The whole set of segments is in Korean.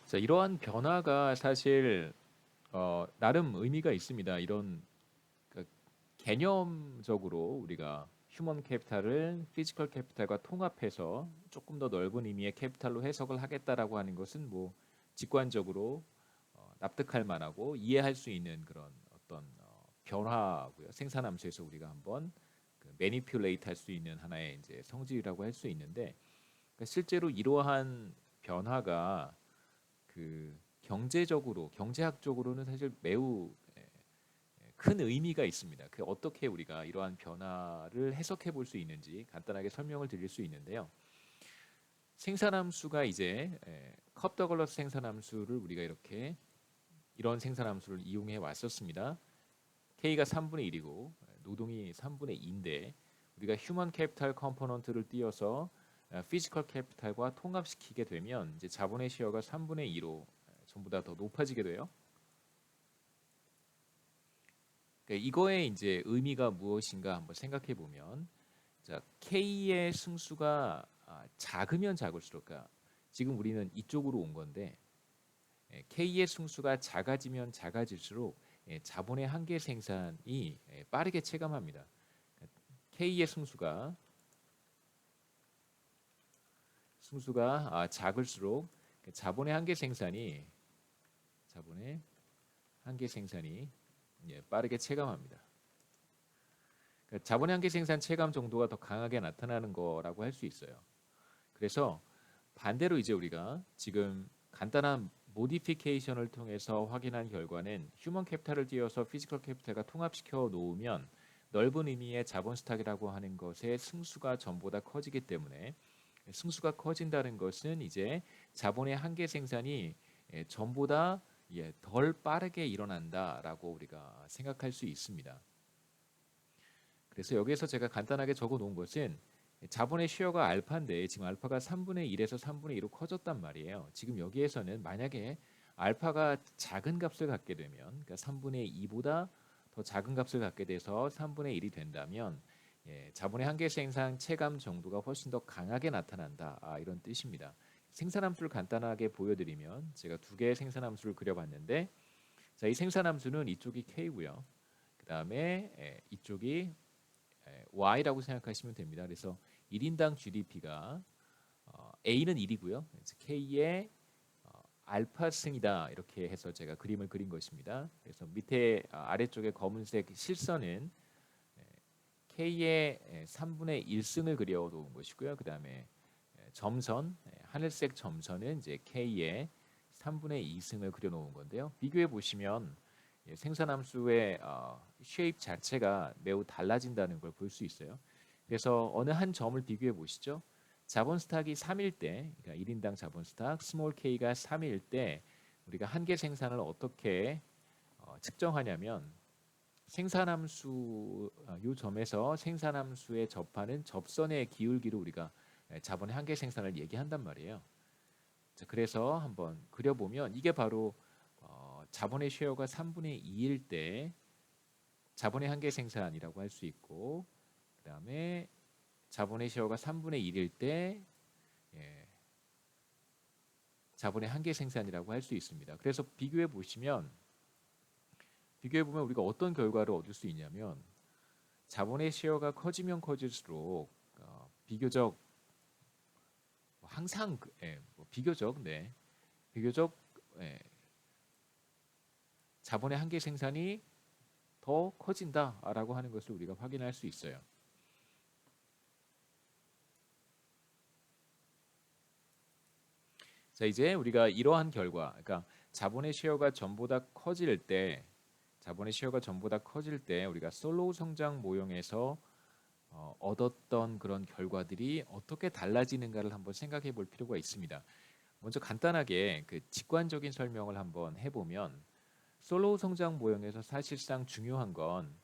자, 이러한 변화가 사실 나름 의미가 있습니다. 이런 그 개념적으로 우리가 휴먼 캐피탈을 피지컬 캐피탈과 통합해서 조금 더 넓은 의미의 캐피탈로 해석을 하겠다라고 하는 것은 뭐 직관적으로 납득할 만하고 이해할 수 있는 그런 어떤 변화고요. 생산함수에서 우리가 한번 그 매니퓰레이트 할 수 있는 하나의 이제 성질이라고 할 수 있는데, 그러니까 실제로 이러한 변화가 그 경제적으로 경제학적으로는 사실 매우 큰 의미가 있습니다. 그 어떻게 우리가 이러한 변화를 해석해 볼 수 있는지 간단하게 설명을 드릴 수 있는데요. 생산함수가 이제 컵 더글러스 생산함수를 우리가 이렇게 이런 생산함수를 이용해 왔었습니다. K가 3분의 1이고 노동이 3분의 2인데 우리가 휴먼 캐피탈 컴포넌트를 띄어서 피지컬 캐피탈과 통합시키게 되면 이제 자본의 시어가 3분의 2로 전부 다 더 높아지게 돼요. 그러니까 이거의 이제 의미가 무엇인가 한번 생각해 보면, 자, K의 승수가 작으면 작을수록, 그러니까 지금 우리는 이쪽으로 온 건데 K의 승수가 작아지면 작아질수록 자본의 한계 생산이 빠르게 체감합니다. K의 승수가 작을수록 자본의 한계 생산이 빠르게 체감합니다. 그러니까 자본의 한계 생산 체감 정도가 더 강하게 나타나는 거라고 할 수 있어요. 그래서 반대로 이제 우리가 지금 간단한 모디피케이션을 통해서 확인한 결과는 휴먼 캐피탈을 띄어서 피지컬 캐피탈과 통합시켜 놓으면 넓은 의미의 자본 스탁이라고 하는 것의 승수가 전보다 커지기 때문에, 승수가 커진다는 것은 이제 자본의 한계 생산이 전보다 덜 빠르게 일어난다라고 우리가 생각할 수 있습니다. 그래서 여기에서 제가 간단하게 적어 놓은 것은 자본의 시어가 알파인데 지금 알파가 3분의 1에서 3분의 2로 커졌단 말이에요. 지금 여기에서는 만약에 알파가 작은 값을 갖게 되면, 그러니까 3분의 2보다 더 작은 값을 갖게 돼서 3분의 1이 된다면 자본의 한계 생산 체감 정도가 훨씬 더 강하게 나타난다. 이런 뜻입니다. 생산함수를 간단하게 보여드리면, 제가 두 개의 생산함수를 그려봤는데, 자, 이 생산함수는 이쪽이 K고요. 그 다음에 이쪽이 Y라고 생각하시면 됩니다. 그래서 1인당 GDP가 A는 1이고요. K의 알파 승이다 이렇게 해서 제가 그림을 그린 것입니다. 그래서 밑에 아래쪽에 검은색 실선은 K의 3분의 1승을 그려 놓은 것이고요. 그 다음에 점선, 하늘색 점선은 이제 K의 3분의 2승을 그려 놓은 건데요. 비교해 보시면 생산함수의 쉐입 자체가 매우 달라진다는 걸 볼 수 있어요. 그래서 어느 한 점을 비교해 보시죠. 자본 스탁이 3일 때, 그러니까 1인당 자본 스탁 스몰 k가 3일 때 우리가 한계 생산을 어떻게 측정하냐면, 생산함수 요 점에서 생산함수에 접하는 접선의 기울기로 우리가 자본의 한계 생산을 얘기한단 말이에요. 자, 그래서 한번 그려보면 이게 바로 자본의 쉐어가 3분의 2일 때 자본의 한계 생산이라고 할 수 있고, 그 다음에 자본의 쉐어가 3분의 1일 때 자본의 한계 생산이라고 할 수 있습니다. 그래서 비교해 보면 우리가 어떤 결과를 얻을 수 있냐면, 자본의 쉐어가 커지면 커질수록 비교적 항상 비교적 예, 자본의 한계 생산이 더 커진다라고 하는 것을 우리가 확인할 수 있어요. 자, 이제 우리가 이러한 결과, 그러니까 자본의 시어가 전보다 커질 때, 우리가 솔로우 성장 모형에서 얻었던 그런 결과들이 어떻게 달라지는가를 한번 생각해 볼 필요가 있습니다. 먼저 간단하게 그 직관적인 설명을 한번 해보면, 솔로우 성장 모형에서 사실상 중요한 건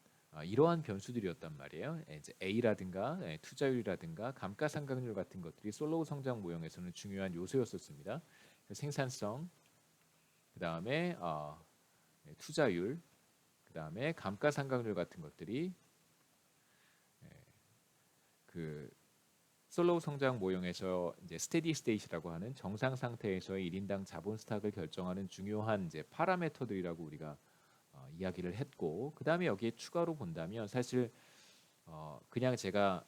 이러한 변수들이었단 말이에요. 이제 A라든가 투자율이라든가 감가상각률 같은 것들이 솔로우 성장 모형에서는 중요한 요소였었습니다. 생산성, 그 다음에 투자율, 그 다음에 감가상각률 같은 것들이 그 슬로우 성장 모형에서 이제 스테디 스테이트라고 하는 정상 상태에서의 1인당 자본 스탁을 결정하는 중요한 이제 파라미터들이라고 우리가 이야기를 했고, 그 다음에 여기에 추가로 본다면 사실 그냥 제가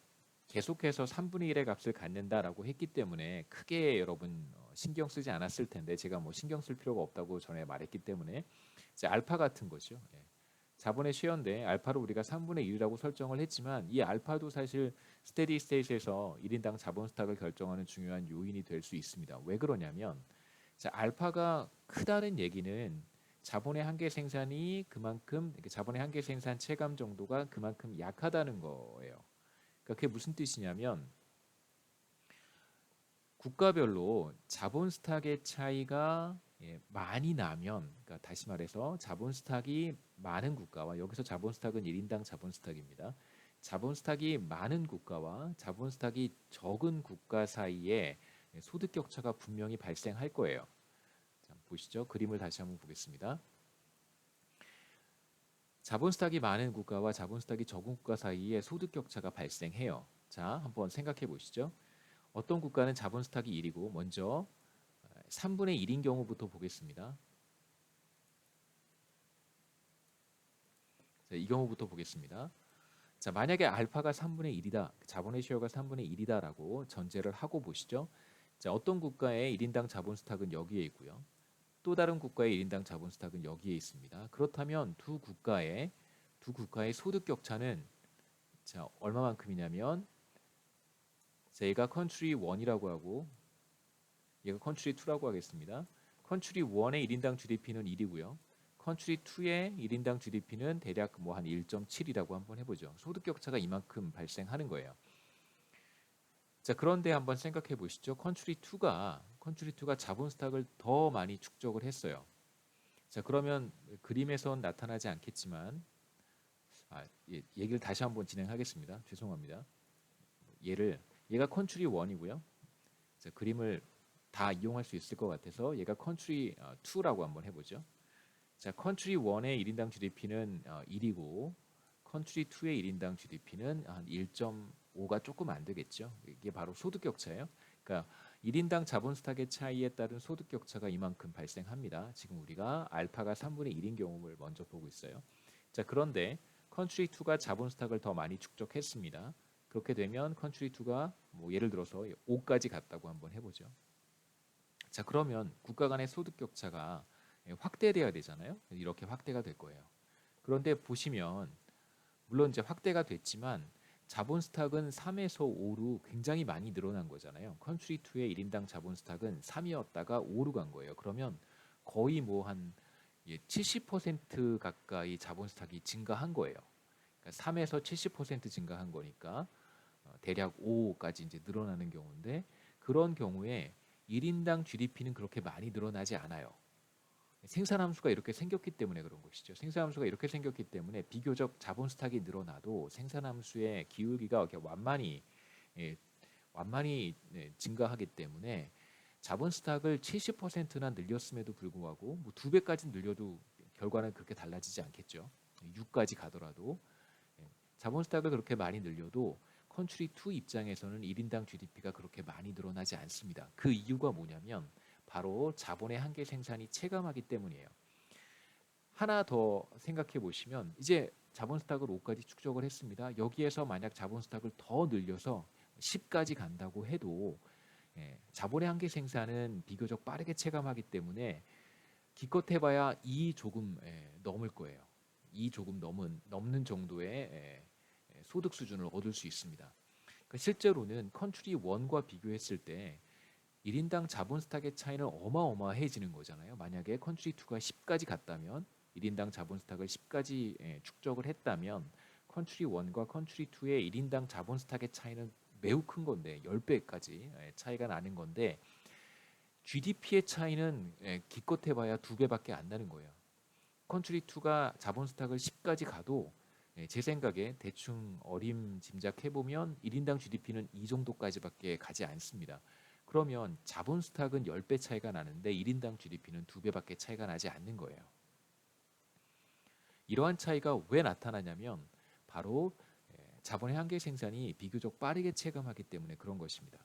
계속해서 3분의 1의 값을 갖는다라고 했기 때문에 크게 여러분 신경 쓰지 않았을 텐데, 제가 뭐 신경 쓸 필요가 없다고 전에 말했기 때문에 이제 알파 같은 거죠. 예. 자본의 쉐어인데 알파를 우리가 3분의 1이라고 설정을 했지만, 이 알파도 사실 스테디 스테이트에서 1인당 자본 스탁을 결정하는 중요한 요인이 될 수 있습니다. 왜 그러냐면, 자, 알파가 크다는 얘기는 자본의 한계 생산이 그만큼, 자본의 한계 생산 체감 정도가 그만큼 약하다는 거예요. 그러니까 그게 무슨 뜻이냐면, 국가별로 자본 스탁의 차이가 많이 나면, 그러니까 다시 말해서 자본 스탁이 많은 국가와, 여기서 자본 스탁은 1인당 자본 스탁입니다. 자본 스탁이 많은 국가와 자본 스탁이 적은 국가 사이에 소득 격차가 분명히 발생할 거예요. 자, 보시죠. 그림을 다시 한번 보겠습니다. 자본 스탁이 많은 국가와 자본 스탁이 적은 국가 사이에 소득 격차가 발생해요. 자, 한번 생각해 보시죠. 어떤 국가는 자본 스탁이 1이고, 먼저 3분의 1인 경우부터 보겠습니다. 자, 이 경우부터 보겠습니다. 자, 만약에 알파가 3분의 1이다, 자본의 쉐어가 3분의 1이다라고 전제를 하고 보시죠. 자, 어떤 국가의 1인당 자본 스탁은 여기에 있고요. 또 다른 국가의 1인당 자본 스탁은 여기에 있습니다. 그렇다면 두 국가의 소득 격차는 자, 얼마만큼이냐면, 자, 얘가 컨트리 1이라고 하고 얘가 컨트리 2라고 하겠습니다. 컨트리 1의 1인당 GDP는 1이고요. 컨트리 2의 1인당 GDP는 대략 뭐 한 1.7이라고 한번 해보죠. 소득 격차가 이만큼 발생하는 거예요. 자, 그런데 한번 생각해 보시죠. 컨트리 2가 자본 스탁을 더 많이 축적을 했어요. 자, 그러면 그림에선 나타나지 않겠지만, 얘기를 다시 한번 진행하겠습니다. 죄송합니다. 얘가 컨트리 1이고요. 자, 그림을 다 이용할 수 있을 것 같아서 얘가 컨트리 2라고 한번 해보죠. 자, 컨트리 1의 1인당 GDP는 1이고 컨트리 2의 1인당 GDP는 한 1.5가 조금 안 되겠죠. 이게 바로 소득 격차예요. 그러니까 1인당 자본 스탁의 차이에 따른 소득 격차가 이만큼 발생합니다. 지금 우리가 알파가 3분의 1인 경우를 먼저 보고 있어요. 자, 그런데 컨트리 2가 자본 스탁을 더 많이 축적했습니다. 그렇게 되면 컨트리 2가 뭐 예를 들어서 5까지 갔다고 한번 해보죠. 자, 그러면 국가 간의 소득 격차가 확대돼야 되잖아요. 이렇게 확대가 될 거예요. 그런데 보시면 물론 이제 확대가 됐지만 자본 스탁은 3에서 5로 굉장히 많이 늘어난 거잖아요. 컨트리 2의 1인당 자본 스탁은 3이었다가 5로 간 거예요. 그러면 거의 뭐 한 70% 가까이 자본 스탁이 증가한 거예요. 그러니까 3에서 70% 증가한 거니까 대략 5까지 이제 늘어나는 경우인데, 그런 경우에 1인당 GDP는 그렇게 많이 늘어나지 않아요. 생산함수가 이렇게 생겼기 때문에 그런 것이죠. 생산함수가 이렇게 생겼기 때문에 비교적 자본 스탁이 늘어나도 생산함수의 기울기가 이렇게 완만히 증가하기 때문에 자본 스탁을 70%나 늘렸음에도 불구하고 뭐 2배까지 늘려도 결과는 그렇게 달라지지 않겠죠. 6까지 가더라도 자본 스탁을 그렇게 많이 늘려도 컨트리 2 입장에서는 1인당 GDP가 그렇게 많이 늘어나지 않습니다. 그 이유가 뭐냐면 바로 자본의 한계 생산이 체감하기 때문이에요. 하나 더 생각해 보시면, 이제 자본 스탁을 5까지 축적을 했습니다. 여기에서 만약 자본 스탁을 더 늘려서 10까지 간다고 해도 자본의 한계 생산은 비교적 빠르게 체감하기 때문에 기껏 해봐야 2 조금 넘을 거예요. 2 조금 넘는 정도의 소득 수준을 얻을 수 있습니다. 그러니까 실제로는 컨트리 1과 비교했을 때 1인당 자본 스탁의 차이는 어마어마해지는 거잖아요. 만약에 컨트리 2가 10까지 갔다면, 1인당 자본 스탁을 10까지 축적을 했다면 컨트리 1과 컨트리 2의 1인당 자본 스탁의 차이는 매우 큰 건데 10배까지 차이가 나는 건데, GDP의 차이는 기껏 해봐야 2배밖에 안 나는 거예요. 컨트리 2가 자본 스탁을 10까지 가도 제 생각에 대충 어림 짐작해보면 1인당 GDP는 이 정도까지밖에 가지 않습니다. 그러면 자본 스탁은 10배 차이가 나는데 1인당 GDP는 2배밖에 차이가 나지 않는 거예요. 이러한 차이가 왜 나타나냐면 바로 자본의 한계 생산이 비교적 빠르게 체감하기 때문에 그런 것입니다.